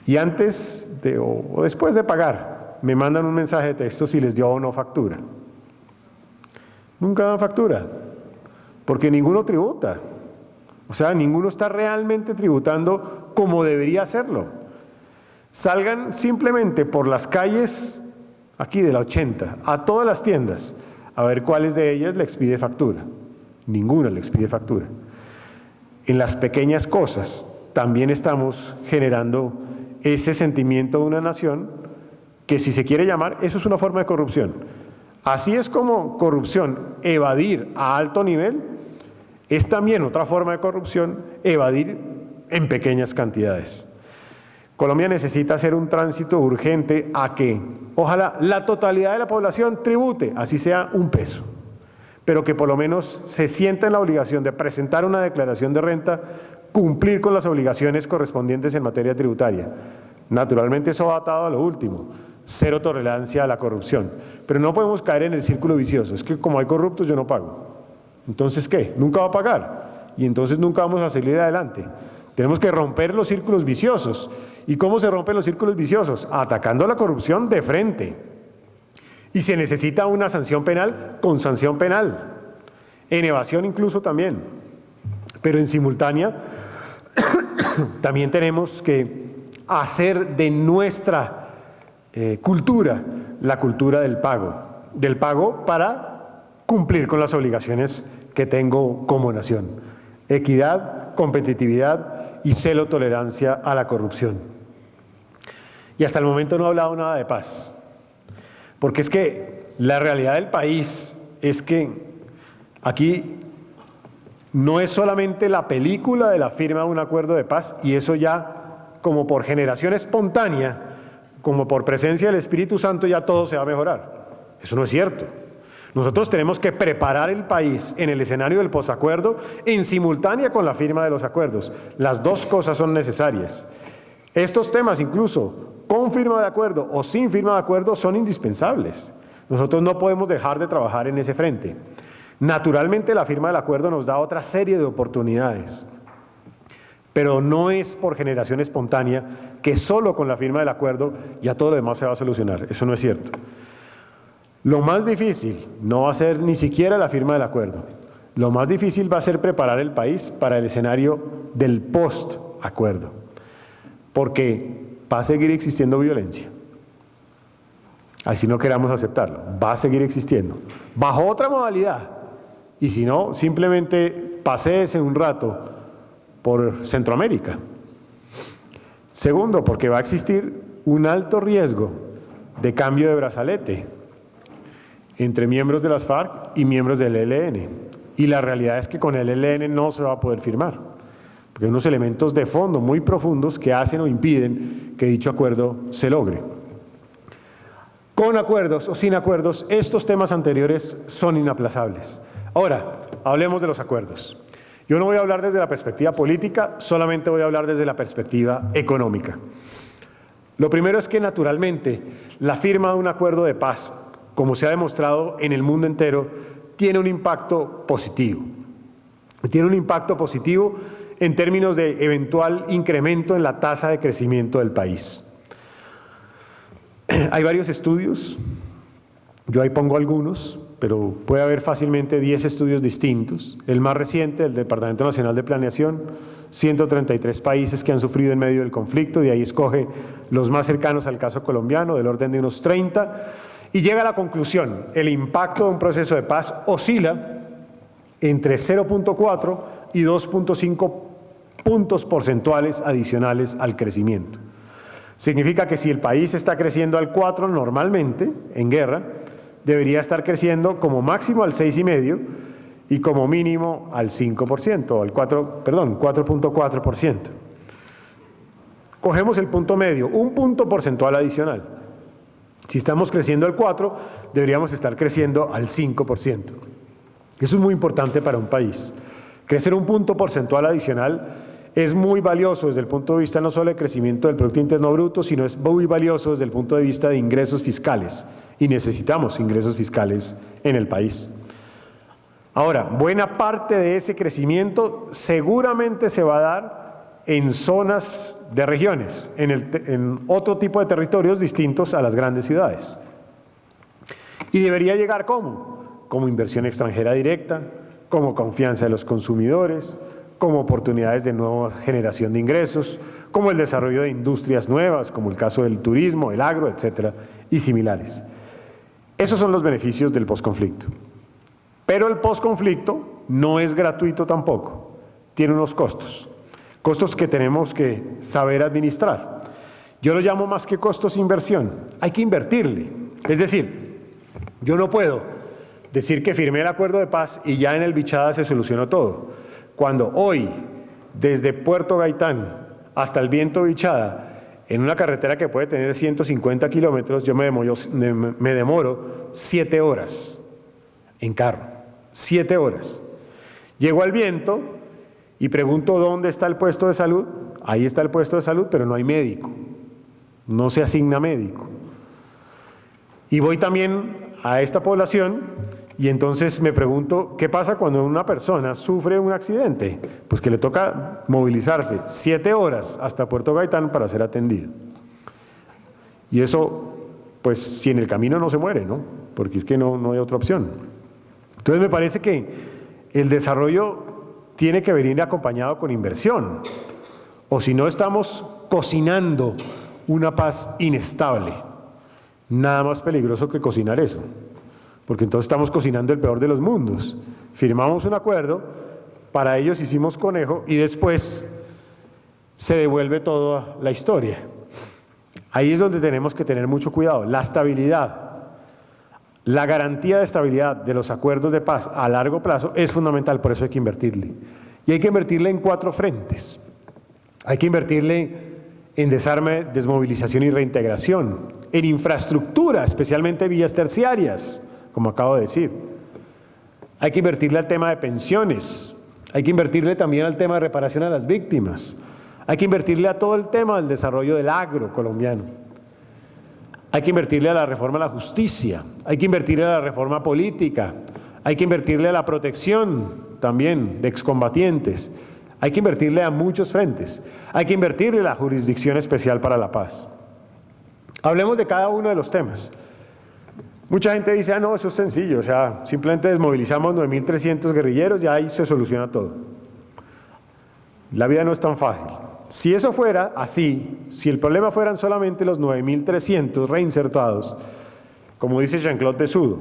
Speaker 1: y antes o después de pagar, me mandan un mensaje de texto si les dio o no factura. Nunca dan factura, porque ninguno tributa. O sea, ninguno está realmente tributando como debería hacerlo. Salgan simplemente por las calles, aquí de la 80, a todas las tiendas, a ver cuáles de ellas le expide factura. Ninguna le expide factura. En las pequeñas cosas también estamos generando ese sentimiento de una nación que, si se quiere llamar, eso es una forma de corrupción. Así es como corrupción, evadir a alto nivel, es también otra forma de corrupción, evadir en pequeñas cantidades. Colombia necesita hacer un tránsito urgente a que, ojalá, la totalidad de la población tribute, así sea un peso, pero que por lo menos se sienta en la obligación de presentar una declaración de renta, cumplir con las obligaciones correspondientes en materia tributaria. Naturalmente eso va atado a lo último, cero tolerancia a la corrupción, pero no podemos caer en el círculo vicioso, es que como hay corruptos yo no pago. Entonces, ¿qué? Nunca va a pagar y entonces nunca vamos a salir adelante. Tenemos que romper los círculos viciosos. ¿Y cómo se rompen los círculos viciosos? Atacando la corrupción de frente. Y se necesita una sanción penal con sanción penal, en evasión incluso también. Pero en simultánea también tenemos que hacer de nuestra cultura la cultura del pago. del pago para cumplir con las obligaciones que tengo como nación. Equidad, competitividad y cero tolerancia a la corrupción. Y hasta el momento no he hablado nada de paz, porque es que la realidad del país es que aquí no es solamente la película de la firma de un acuerdo de paz, y eso ya como por generación espontánea, como por presencia del Espíritu Santo, ya todo se va a mejorar. Eso no es cierto. Nosotros tenemos que preparar el país en el escenario del posacuerdo en simultánea con la firma de los acuerdos. Las dos cosas son necesarias. Estos temas, incluso con firma de acuerdo o sin firma de acuerdo, son indispensables. Nosotros no podemos dejar de trabajar en ese frente. Naturalmente, la firma del acuerdo nos da otra serie de oportunidades, pero no es por generación espontánea que solo con la firma del acuerdo ya todo lo demás se va a solucionar. Eso no es cierto. Lo más difícil no va a ser ni siquiera la firma del acuerdo. Lo más difícil va a ser preparar el país para el escenario del post-acuerdo, porque va a seguir existiendo violencia. Así no queramos aceptarlo, va a seguir existiendo, bajo otra modalidad. Y si no, simplemente paséese un rato por Centroamérica. Segundo, porque va a existir un alto riesgo de cambio de brazalete entre miembros de las FARC y miembros del ELN. Y la realidad es que con el ELN no se va a poder firmar, porque hay unos elementos de fondo muy profundos que hacen o impiden que dicho acuerdo se logre. Con acuerdos o sin acuerdos, estos temas anteriores son inaplazables. Ahora, hablemos de los acuerdos. Yo no voy a hablar desde la perspectiva política, solamente voy a hablar desde la perspectiva económica. Lo primero es que, naturalmente, la firma de un acuerdo de paz, como se ha demostrado en el mundo entero, tiene un impacto positivo. Tiene un impacto positivo en términos de eventual incremento en la tasa de crecimiento del país. Hay varios estudios, yo ahí pongo algunos, pero puede haber fácilmente 10 estudios distintos. El más reciente, el Departamento Nacional de Planeación, 133 países que han sufrido en medio del conflicto, de ahí escoge los más cercanos al caso colombiano, del orden de unos 30, y llega a la conclusión: el impacto de un proceso de paz oscila entre 0.4 y 2.5 puntos porcentuales adicionales al crecimiento. Significa que si el país está creciendo al 4 normalmente, en guerra, debería estar creciendo como máximo al 6,5 y como mínimo al 5%, o al 4.4%. Cogemos el punto medio, un punto porcentual adicional. Si estamos creciendo al 4, deberíamos estar creciendo al 5%. Eso es muy importante para un país. Crecer un punto porcentual adicional es muy valioso desde el punto de vista no solo de crecimiento del Producto Interno Bruto, sino es muy valioso desde el punto de vista de ingresos fiscales. Y necesitamos ingresos fiscales en el país. Ahora, buena parte de ese crecimiento seguramente se va a dar en zonas de regiones, en otro tipo de territorios distintos a las grandes ciudades. Y debería llegar ¿cómo? Como inversión extranjera directa, como confianza de los consumidores, como oportunidades de nueva generación de ingresos, como el desarrollo de industrias nuevas, como el caso del turismo, el agro, etcétera, y similares. Esos son los beneficios del posconflicto. Pero el posconflicto no es gratuito tampoco, tiene unos costos que tenemos que saber administrar. Yo lo llamo más que costos inversión, hay que invertirle. Es decir, yo no puedo decir que firmé el acuerdo de paz y ya en el Bichada se solucionó todo. Cuando hoy, desde Puerto Gaitán hasta el Viento Bichada, en una carretera que puede tener 150 kilómetros, yo me demoro 7 horas en carro, 7 horas. Llego al Viento y pregunto dónde está el puesto de salud. Ahí está el puesto de salud, pero no hay médico, no se asigna médico. Y voy también a esta población y entonces me pregunto, ¿qué pasa cuando una persona sufre un accidente? Pues que le toca movilizarse 7 horas hasta Puerto Gaitán para ser atendido. Y eso, pues si en el camino no se muere, ¿no? Porque es que no hay otra opción. Entonces me parece que el desarrollo tiene que venir acompañado con inversión, o si no estamos cocinando una paz inestable. Nada más peligroso que cocinar eso. porque entonces estamos cocinando el peor de los mundos. Firmamos un acuerdo, para ellos hicimos conejo y después se devuelve toda la historia. Ahí es donde tenemos que tener mucho cuidado. La estabilidad, la garantía de estabilidad de los acuerdos de paz a largo plazo es fundamental, por eso hay que invertirle. Y hay que invertirle en 4 frentes. Hay que invertirle en desarme, desmovilización y reintegración, en infraestructura, especialmente vías terciarias, como acabo de decir. Hay que invertirle al tema de pensiones, hay que invertirle también al tema de reparación a las víctimas, hay que invertirle a todo el tema del desarrollo del agro colombiano, hay que invertirle a la reforma a la justicia, hay que invertirle a la reforma política, hay que invertirle a la protección también de excombatientes, hay que invertirle a muchos frentes, hay que invertirle a la Jurisdicción Especial para la Paz. Hablemos de cada uno de los temas. Mucha gente dice, no, eso es sencillo, o sea, simplemente desmovilizamos 9.300 guerrilleros y ahí se soluciona todo. La vida no es tan fácil. Si eso fuera así, si el problema fueran solamente los 9.300 reinsertados, como dice Jean-Claude Bessudo,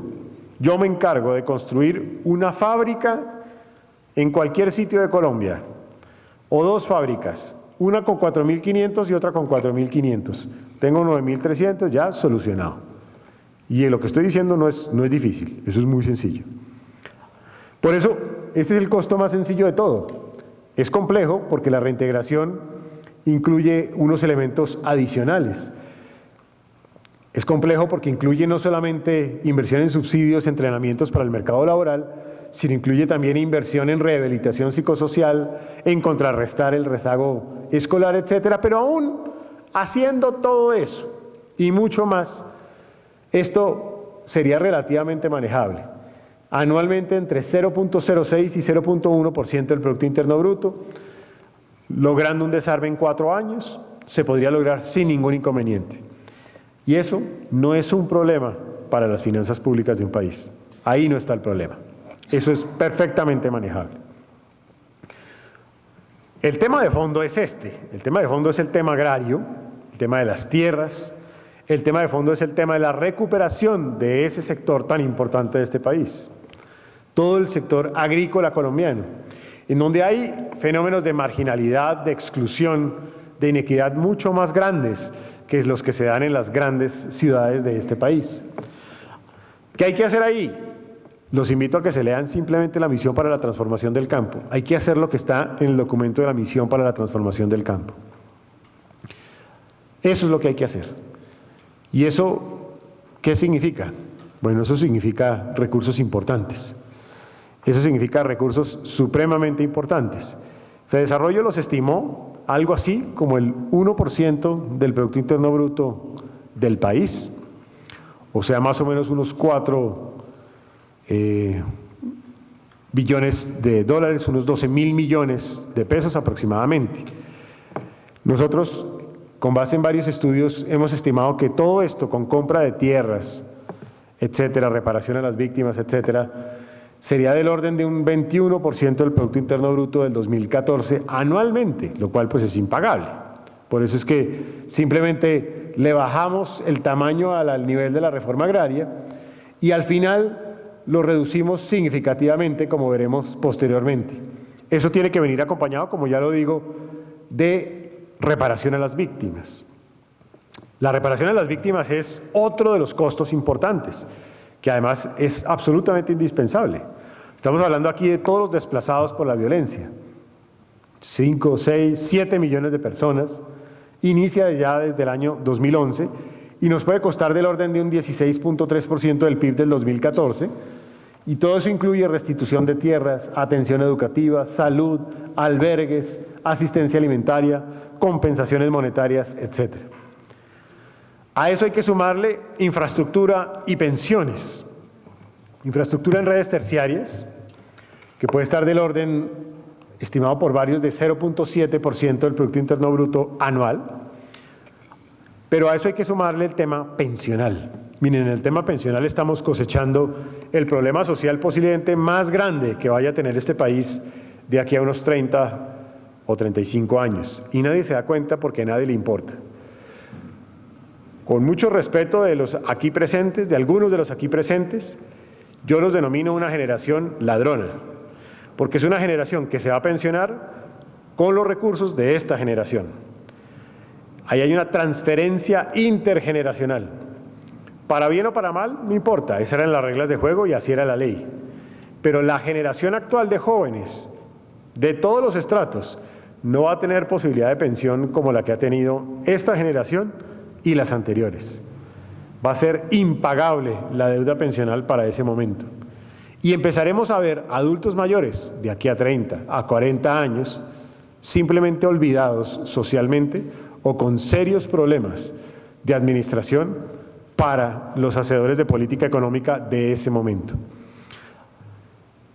Speaker 1: yo me encargo de construir una fábrica en cualquier sitio de Colombia, o 2 fábricas, una con 4.500 y otra con 4.500. Tengo 9.300 ya solucionado. Y lo que estoy diciendo no es difícil, eso es muy sencillo. Por eso, este es el costo más sencillo de todo. Es complejo porque la reintegración incluye unos elementos adicionales. Es complejo porque incluye no solamente inversión en subsidios, entrenamientos para el mercado laboral, sino incluye también inversión en rehabilitación psicosocial, en contrarrestar el rezago escolar, etcétera. Pero aún haciendo todo eso y mucho más, esto sería relativamente manejable. Anualmente entre 0.06 y 0.1% del Producto Interno Bruto, logrando un desarme en 4 años, se podría lograr sin ningún inconveniente. Y eso no es un problema para las finanzas públicas de un país. Ahí no está el problema. Eso es perfectamente manejable. El tema de fondo es este. El tema de fondo es el tema agrario, el tema de las tierras. El tema de fondo es el tema de la recuperación de ese sector tan importante de este país. Todo el sector agrícola colombiano, en donde hay fenómenos de marginalidad, de exclusión, de inequidad mucho más grandes que los que se dan en las grandes ciudades de este país. ¿Qué hay que hacer ahí? Los invito a que se lean simplemente la misión para la transformación del campo. Hay que hacer lo que está en el documento de la misión para la transformación del campo. Eso es lo que hay que hacer. ¿Y eso qué significa? Bueno, eso significa recursos importantes. Eso significa recursos supremamente importantes. Fedesarrollo los estimó algo así como el 1% del Producto Interno Bruto del país, o sea, más o menos unos 4 billones de dólares, unos 12.000 millones de pesos aproximadamente. Nosotros, con base en varios estudios, hemos estimado que todo esto, con compra de tierras, etcétera, reparación a las víctimas, etcétera, sería del orden de un 21% del Producto Interno Bruto del 2014 anualmente, lo cual pues es impagable. Por eso es que simplemente le bajamos el tamaño al nivel de la reforma agraria y al final lo reducimos significativamente, como veremos posteriormente. Eso tiene que venir acompañado, como ya lo digo, de reparación a las víctimas. La reparación a las víctimas es otro de los costos importantes, que además es absolutamente indispensable. Estamos hablando aquí de todos los desplazados por la violencia. 5, 6, 7 millones de personas. Inicia ya desde el año 2011 y nos puede costar del orden de un 16.3% del PIB del 2014. Y todo eso incluye restitución de tierras, atención educativa, salud, albergues, asistencia alimentaria, compensaciones monetarias, etc. A eso hay que sumarle infraestructura y pensiones. Infraestructura en redes terciarias, que puede estar del orden, estimado por varios, de 0.7% del Producto Interno Bruto anual. Pero a eso hay que sumarle el tema pensional. Miren, en el tema pensional estamos cosechando el problema social posiblemente más grande que vaya a tener este país de aquí a unos 30 o 35 años. Y nadie se da cuenta porque a nadie le importa. Con mucho respeto de los aquí presentes, de algunos de los aquí presentes, Yo los denomino una generación ladrona, porque es una generación que se va a pensionar con los recursos de esta generación. Ahí hay una transferencia intergeneracional. Para bien o para mal, no importa, esas eran las reglas de juego y así era la ley. Pero la generación actual de jóvenes, de todos los estratos, no va a tener posibilidad de pensión como la que ha tenido esta generación y las anteriores. Va a ser impagable la deuda pensional para ese momento. Y empezaremos a ver adultos mayores de aquí a 30, a 40 años, simplemente olvidados socialmente o con serios problemas de administración para los hacedores de política económica de ese momento.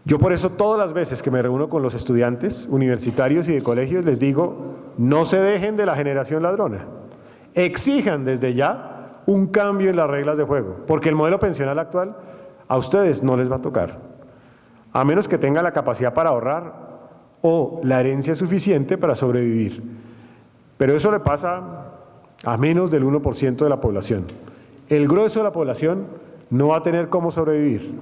Speaker 1: Yo por eso todas las veces que me reúno con los estudiantes universitarios y de colegios les digo, no se dejen de la generación ladrona, exijan desde ya un cambio en las reglas de juego, porque el modelo pensional actual a ustedes no les va a tocar, a menos que tengan la capacidad para ahorrar o la herencia suficiente para sobrevivir. Pero eso le pasa a menos del 1% de la población. El grueso de la población no va a tener cómo sobrevivir.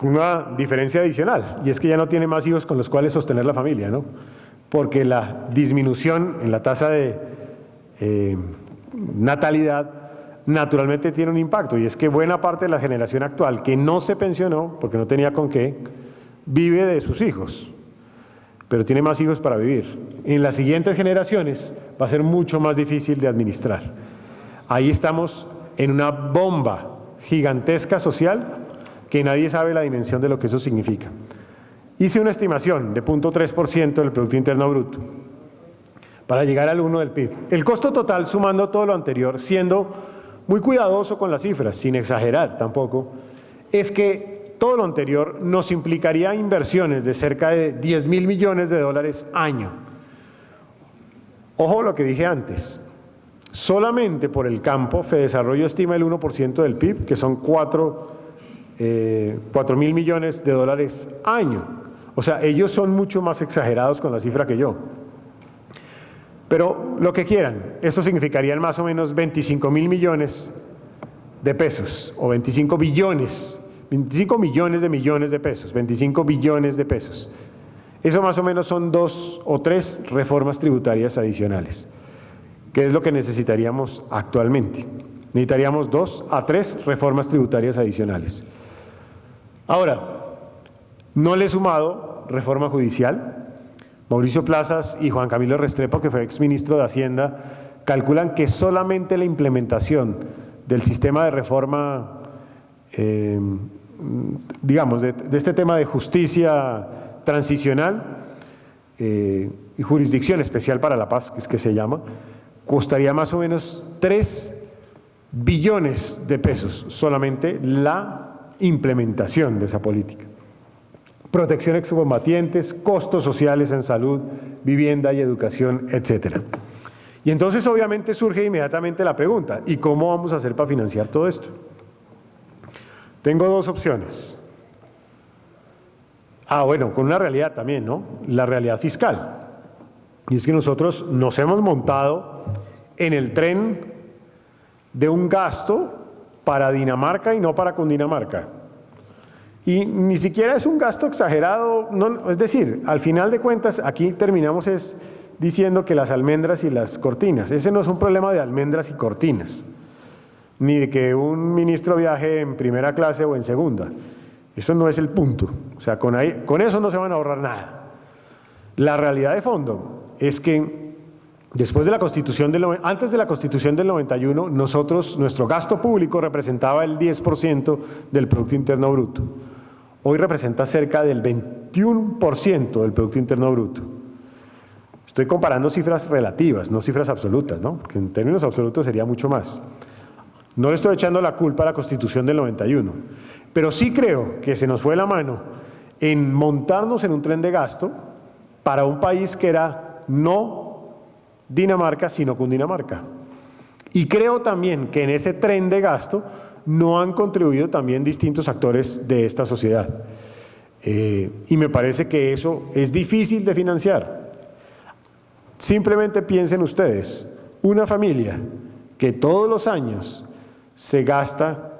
Speaker 1: Una diferencia adicional, y es que ya no tiene más hijos con los cuales sostener la familia, ¿no? Porque la disminución en la tasa de natalidad naturalmente tiene un impacto, y es que buena parte de la generación actual que no se pensionó, porque no tenía con qué, vive de sus hijos, pero tiene más hijos para vivir. En las siguientes generaciones va a ser mucho más difícil de administrar. Ahí estamos en una bomba gigantesca social que nadie sabe la dimensión de lo que eso significa. Hice una estimación de 0.3% del Producto Interno Bruto para llegar al 1% del PIB. El costo total, sumando todo lo anterior, siendo muy cuidadoso con las cifras, sin exagerar tampoco, es que todo lo anterior nos implicaría inversiones de cerca de $10.000 millones año. Ojo lo que dije antes, solamente por el campo Fedesarrollo estima el 1% del PIB, que son $4.000 millones año. O sea, ellos son mucho más exagerados con la cifra que yo. Pero lo que quieran, eso significaría más o menos 25.000 millones de pesos, o 25 billones, 25 millones de pesos, 25 billones de pesos. Eso más o menos son 2 o 3 reformas tributarias adicionales, que es lo que necesitaríamos actualmente. Necesitaríamos 2 a 3 reformas tributarias adicionales. Ahora, no le he sumado reforma judicial. Mauricio Plazas y Juan Camilo Restrepo, que fue exministro de Hacienda, calculan que solamente la implementación del sistema de reforma, digamos, de este tema de justicia transicional y jurisdicción especial para la paz, que es que se llama, costaría más o menos 3 billones de pesos solamente la implementación de esa política. Protección a excombatientes, costos sociales en salud, vivienda y educación, etcétera. Y entonces obviamente surge inmediatamente la pregunta, ¿y cómo vamos a hacer para financiar todo esto? Tengo 2 opciones. Bueno, con una realidad también, ¿no? La realidad fiscal. Y es que nosotros nos hemos montado en el tren de un gasto para Dinamarca y no para Cundinamarca. Y ni siquiera es un gasto exagerado, no, es decir, al final de cuentas aquí terminamos diciendo que las almendras y las cortinas, ese no es un problema de almendras y cortinas, ni de que un ministro viaje en primera clase o en segunda, eso no es el punto, o sea, con eso no se van a ahorrar nada. La realidad de fondo es que después de la Constitución antes de la Constitución del 91, nuestro gasto público representaba el 10% del Producto Interno Bruto. Hoy representa cerca del 21% del Producto Interno Bruto. Estoy comparando cifras relativas, no cifras absolutas, ¿no? Que en términos absolutos sería mucho más. No le estoy echando la culpa a la Constitución del 91, pero sí creo que se nos fue la mano en montarnos en un tren de gasto para un país que era no Dinamarca, sino Cundinamarca. Y creo también que en ese tren de gasto no han contribuido también distintos actores de esta sociedad. Y me parece que eso es difícil de financiar. Simplemente piensen ustedes, una familia que todos los años se gasta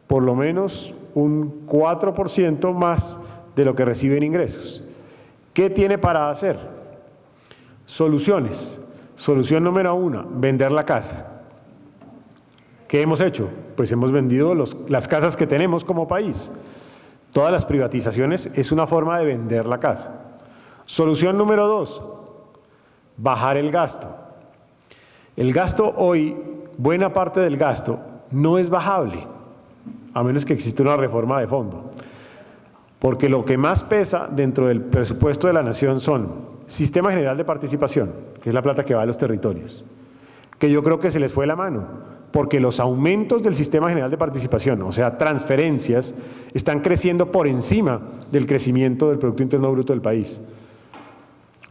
Speaker 1: por lo menos un 4% más de lo que recibe en ingresos. ¿Qué tiene para hacer? Soluciones. Solución número 1, vender la casa. ¿Qué hemos hecho? Pues hemos vendido las casas que tenemos como país. Todas las privatizaciones es una forma de vender la casa. Solución número 2, bajar el gasto. El gasto hoy, buena parte del gasto, no es bajable, a menos que exista una reforma de fondo. Porque lo que más pesa dentro del presupuesto de la nación son Sistema General de Participación, que es la plata que va a los territorios, que yo creo que se les fue la mano, porque los aumentos del Sistema General de Participación, o sea, transferencias, están creciendo por encima del crecimiento del Producto Interno Bruto del país.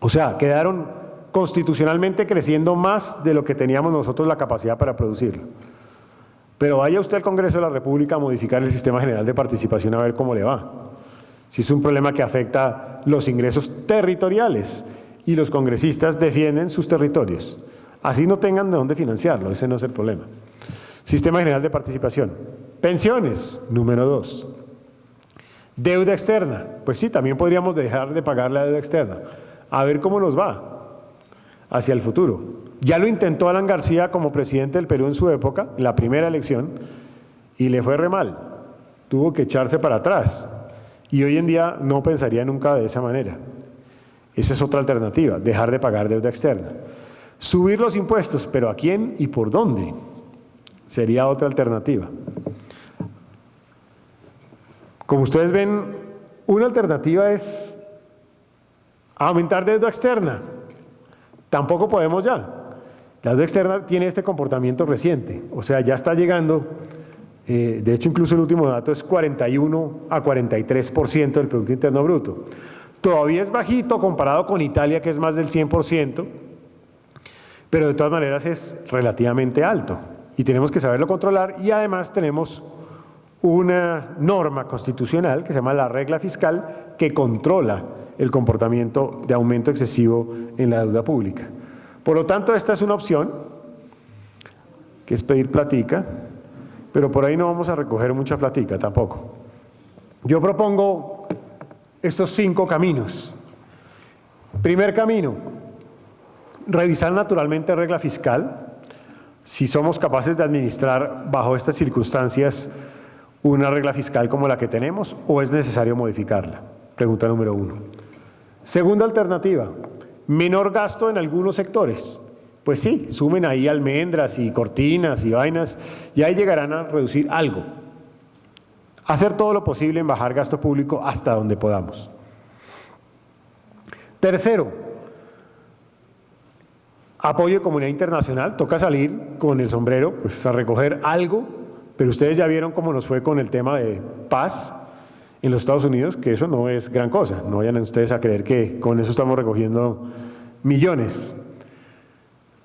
Speaker 1: O sea, quedaron constitucionalmente creciendo más de lo que teníamos nosotros la capacidad para producirlo. Pero vaya usted al Congreso de la República a modificar el Sistema General de Participación a ver cómo le va. Si es un problema que afecta los ingresos territoriales y los congresistas defienden sus territorios. Así no tengan de dónde financiarlo, ese no es el problema. Sistema General de Participación. Pensiones, número 2. Deuda externa, pues sí, también podríamos dejar de pagar la deuda externa. A ver cómo nos va hacia el futuro. Ya lo intentó Alan García como presidente del Perú en su época, en la primera elección, y le fue re mal. Tuvo que echarse para atrás. Y hoy en día no pensaría nunca de esa manera. Esa es otra alternativa, dejar de pagar deuda externa. Subir los impuestos, pero ¿a quién y por dónde? Sería otra alternativa. Como ustedes ven, una alternativa es aumentar deuda externa. Tampoco podemos ya. La deuda externa tiene este comportamiento reciente, o sea, ya está llegando, de hecho incluso el último dato es 41 a 43% del Producto Interno Bruto. Todavía es bajito comparado con Italia, que es más del 100%, pero de todas maneras es relativamente alto y tenemos que saberlo controlar, y además tenemos una norma constitucional que se llama la regla fiscal que controla el comportamiento de aumento excesivo en la deuda pública. Por lo tanto, esta es una opción, que es pedir platica, pero por ahí no vamos a recoger mucha platica tampoco. Yo propongo estos 5 caminos. Primer camino, revisar naturalmente regla fiscal, si somos capaces de administrar bajo estas circunstancias una regla fiscal como la que tenemos, o es necesario modificarla. Pregunta número 1. Segunda alternativa, menor gasto en algunos sectores. Pues sí, sumen ahí almendras y cortinas y vainas y ahí llegarán a reducir algo. Hacer todo lo posible en bajar gasto público hasta donde podamos. Tercero, apoyo de comunidad internacional. Toca salir con el sombrero pues, a recoger algo, pero ustedes ya vieron cómo nos fue con el tema de paz en los Estados Unidos, que eso no es gran cosa. No vayan ustedes a creer que con eso estamos recogiendo millones.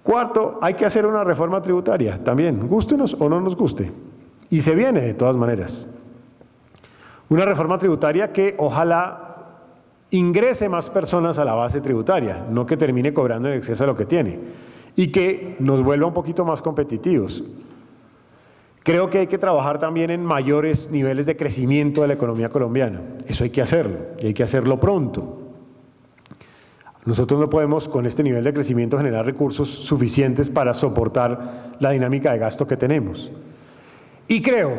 Speaker 1: Cuarto, hay que hacer una reforma tributaria también, gústenos o no nos guste. Y se viene de todas maneras. Una reforma tributaria que ojalá ingrese más personas a la base tributaria, no que termine cobrando en exceso de lo que tiene, y que nos vuelva un poquito más competitivos. Creo que hay que trabajar también en mayores niveles de crecimiento de la economía colombiana. Eso hay que hacerlo, y hay que hacerlo pronto. Nosotros no podemos con este nivel de crecimiento generar recursos suficientes para soportar la dinámica de gasto que tenemos. Y creo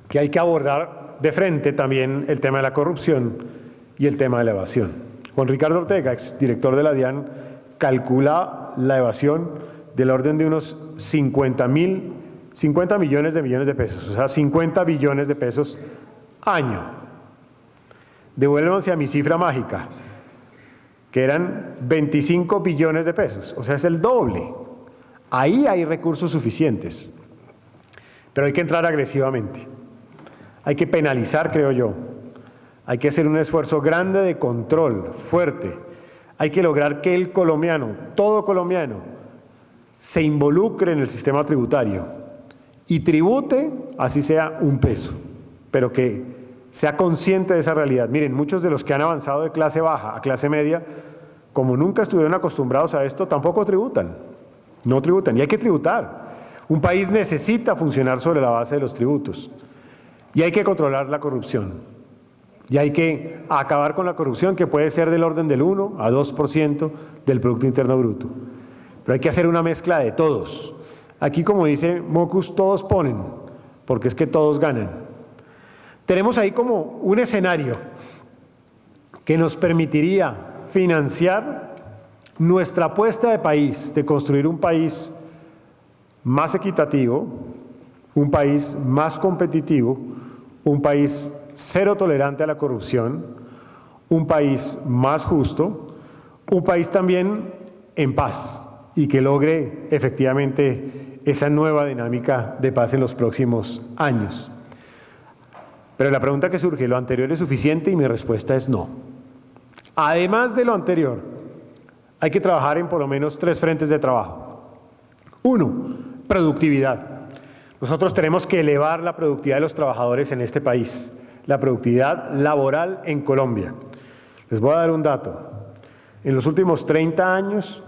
Speaker 1: que hay que abordar de frente también el tema de la corrupción y el tema de la evasión. Juan Ricardo Ortega, exdirector de la DIAN, calcula la evasión del orden de unos 50 millones de pesos, o sea, 50 billones de pesos año. Devuélvanse a mi cifra mágica, que eran 25 billones de pesos, o sea, es el doble. Ahí hay recursos suficientes, pero hay que entrar agresivamente. Hay que penalizar, creo yo. Hay que hacer un esfuerzo grande de control, fuerte. Hay que lograr que el colombiano, todo colombiano, se involucre en el sistema tributario y tribute, así sea un peso, pero que sea consciente de esa realidad. Miren, muchos de los que han avanzado de clase baja a clase media, como nunca estuvieron acostumbrados a esto, tampoco tributan, no tributan, y hay que tributar. Un país necesita funcionar sobre la base de los tributos. Y hay que controlar la corrupción. Y hay que acabar con la corrupción, que puede ser del orden del 1 a 2% del Producto Interno Bruto. Pero hay que hacer una mezcla de todos. Aquí, como dice Mocus, todos ponen, porque es que todos ganan. Tenemos ahí como un escenario que nos permitiría financiar nuestra apuesta de país, de construir un país más equitativo, un país más competitivo, un país cero tolerante a la corrupción, un país más justo, un país también en paz y que logre efectivamente esa nueva dinámica de paz en los próximos años. Pero la pregunta que surge, ¿lo anterior es suficiente? Y mi respuesta es no. Además de lo anterior, hay que trabajar en por lo menos 3 frentes de trabajo. 1, productividad. Nosotros tenemos que elevar la productividad de los trabajadores en este país, la productividad laboral en Colombia. Les voy a dar un dato. En los últimos 30 años,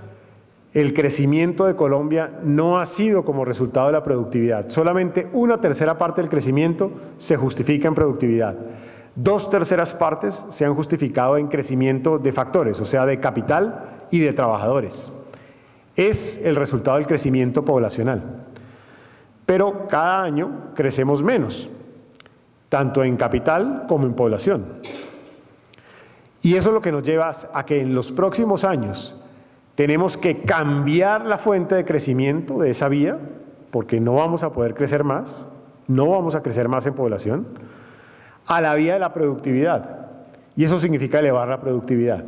Speaker 1: el crecimiento de Colombia no ha sido como resultado de la productividad. Solamente 1/3 parte del crecimiento se justifica en productividad. 2/3 partes se han justificado en crecimiento de factores, o sea, de capital y de trabajadores. Es el resultado del crecimiento poblacional. Pero cada año crecemos menos, tanto en capital como en población. Y eso es lo que nos lleva a que en los próximos años tenemos que cambiar la fuente de crecimiento de esa vía, porque no vamos a poder crecer más, no vamos a crecer más en población, a la vía de la productividad. Y eso significa elevar la productividad.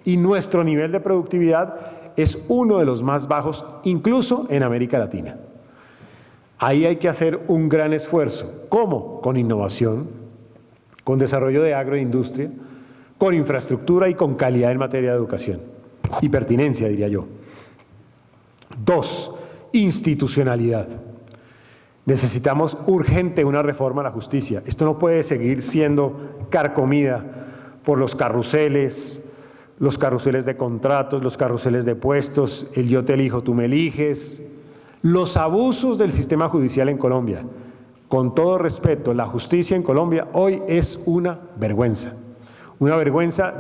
Speaker 1: Y nuestro nivel de productividad es uno de los más bajos, incluso en América Latina. Ahí hay que hacer un gran esfuerzo. ¿Cómo? Con innovación, con desarrollo de agroindustria, con infraestructura y con calidad en materia de educación. Y pertinencia, diría yo. 2, institucionalidad. Necesitamos urgente una reforma a la justicia. Esto no puede seguir siendo carcomida por los carruseles de contratos, los carruseles de puestos, el yo te elijo, tú me eliges, los abusos del sistema judicial en Colombia. Con todo respeto, la justicia en Colombia hoy es una vergüenza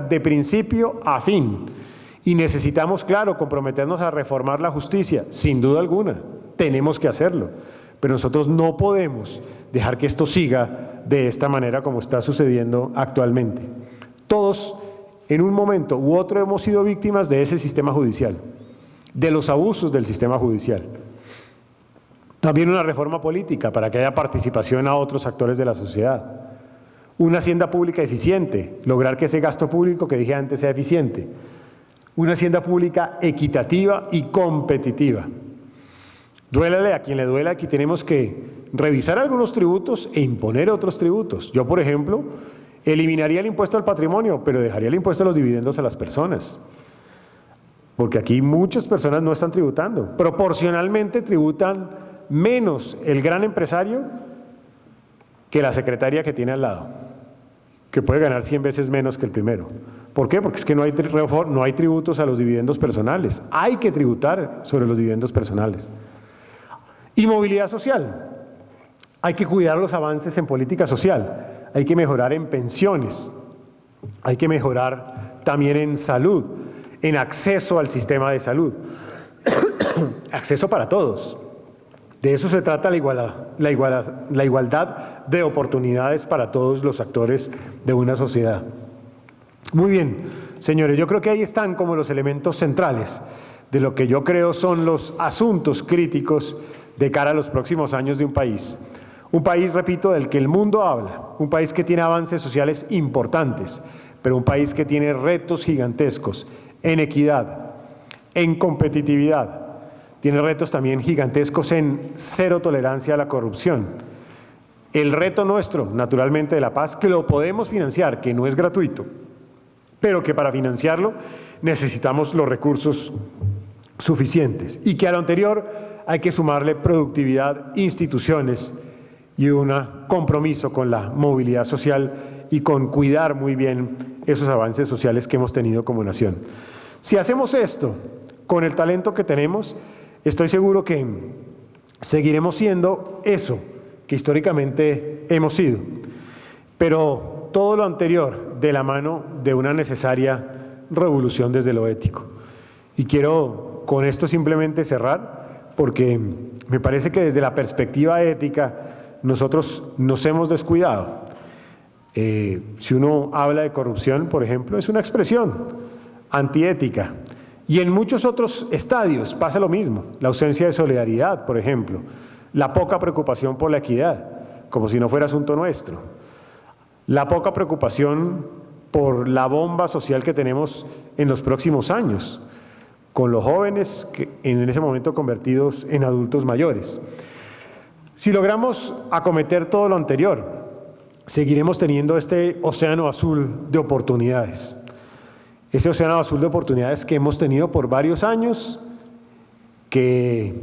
Speaker 1: de principio a fin. Y necesitamos, claro, comprometernos a reformar la justicia, sin duda alguna, tenemos que hacerlo. Pero nosotros no podemos dejar que esto siga de esta manera como está sucediendo actualmente. Todos, en un momento u otro, hemos sido víctimas de ese sistema judicial, de los abusos del sistema judicial. También una reforma política para que haya participación a otros actores de la sociedad. Una hacienda pública eficiente, lograr que ese gasto público que dije antes sea eficiente. Una hacienda pública equitativa y competitiva. Duélale a quien le duela, aquí tenemos que revisar algunos tributos e imponer otros tributos. Yo, por ejemplo, eliminaría el impuesto al patrimonio, pero dejaría el impuesto a los dividendos a las personas. Porque aquí muchas personas no están tributando. Proporcionalmente tributan menos el gran empresario que la secretaria que tiene al lado, que puede ganar 100 veces menos que el primero. ¿Por qué? Porque es que no hay tributos a los dividendos personales. Hay que tributar sobre los dividendos personales. Y movilidad social. Hay que cuidar los avances en política social. Hay que mejorar en pensiones. Hay que mejorar también en salud, en acceso al sistema de salud. Acceso para todos. De eso se trata la igualdad de oportunidades para todos los actores de una sociedad. Muy bien, señores, yo creo que ahí están como los elementos centrales de lo que yo creo son los asuntos críticos de cara a los próximos años de un país. Un país, repito, del que el mundo habla, un país que tiene avances sociales importantes, pero un país que tiene retos gigantescos en equidad, en competitividad, tiene retos también gigantescos en cero tolerancia a la corrupción. El reto nuestro, naturalmente, de la paz, que lo podemos financiar, que no es gratuito, pero que para financiarlo necesitamos los recursos suficientes y que a lo anterior hay que sumarle productividad, instituciones y un compromiso con la movilidad social y con cuidar muy bien esos avances sociales que hemos tenido como nación. Si hacemos esto con el talento que tenemos, estoy seguro que seguiremos siendo eso que históricamente hemos sido. Pero todo lo anterior de la mano de una necesaria revolución desde lo ético. Y quiero con esto simplemente cerrar, porque me parece que desde la perspectiva ética nosotros nos hemos descuidado. Si uno habla de corrupción, por ejemplo, es una expresión antiética. Y en muchos otros estadios pasa lo mismo. La ausencia de solidaridad, por ejemplo. La poca preocupación por la equidad, como si no fuera asunto nuestro. La poca preocupación por la bomba social que tenemos en los próximos años, con los jóvenes que en ese momento convertidos en adultos mayores. Si logramos acometer todo lo anterior, seguiremos teniendo este océano azul de oportunidades. Ese océano azul de oportunidades que hemos tenido por varios años, que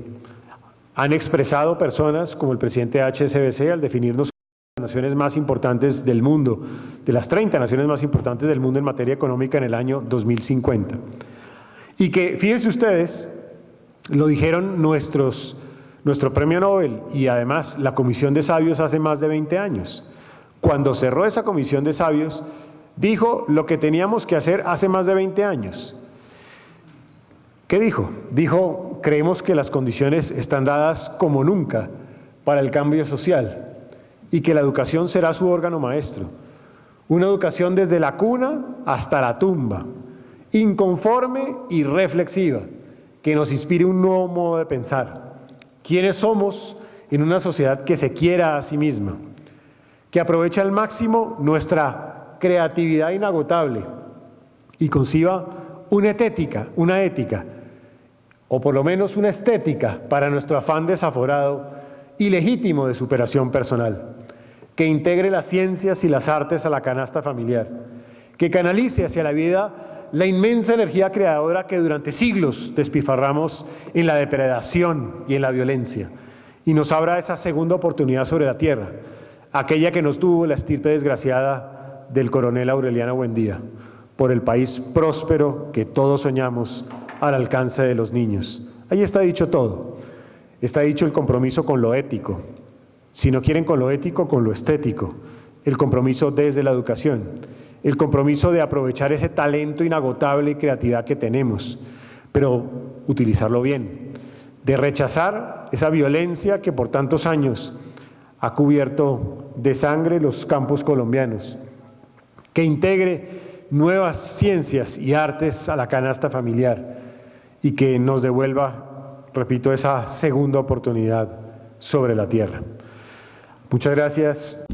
Speaker 1: han expresado personas como el presidente de HSBC al definirnos como las naciones más importantes del mundo, de las 30 naciones más importantes del mundo en materia económica en el año 2050. Y que, fíjense ustedes, lo dijeron nuestro premio Nobel y además la Comisión de Sabios hace más de 20 años. Cuando cerró esa Comisión de Sabios, dijo lo que teníamos que hacer hace más de 20 años. ¿Qué dijo? Dijo, creemos que las condiciones están dadas como nunca para el cambio social y que la educación será su órgano maestro. Una educación desde la cuna hasta la tumba, inconforme y reflexiva, que nos inspire un nuevo modo de pensar. ¿Quiénes somos en una sociedad que se quiera a sí misma? Que aproveche al máximo nuestra creatividad inagotable y conciba una ética, o por lo menos una estética para nuestro afán desaforado y legítimo de superación personal, que integre las ciencias y las artes a la canasta familiar, que canalice hacia la vida la inmensa energía creadora que durante siglos despilfarramos en la depredación y en la violencia, y nos abra esa segunda oportunidad sobre la tierra, aquella que nos tuvo la estirpe desgraciada del coronel Aureliano Buendía, por el país próspero que todos soñamos al alcance de los niños. Ahí está dicho todo. Está dicho el compromiso con lo ético. Si no quieren con lo ético, con lo estético. El compromiso desde la educación. El compromiso de aprovechar ese talento inagotable y creatividad que tenemos, pero utilizarlo bien. De rechazar esa violencia que por tantos años ha cubierto de sangre los campos colombianos, que integre nuevas ciencias y artes a la canasta familiar y que nos devuelva, repito, esa segunda oportunidad sobre la tierra. Muchas gracias.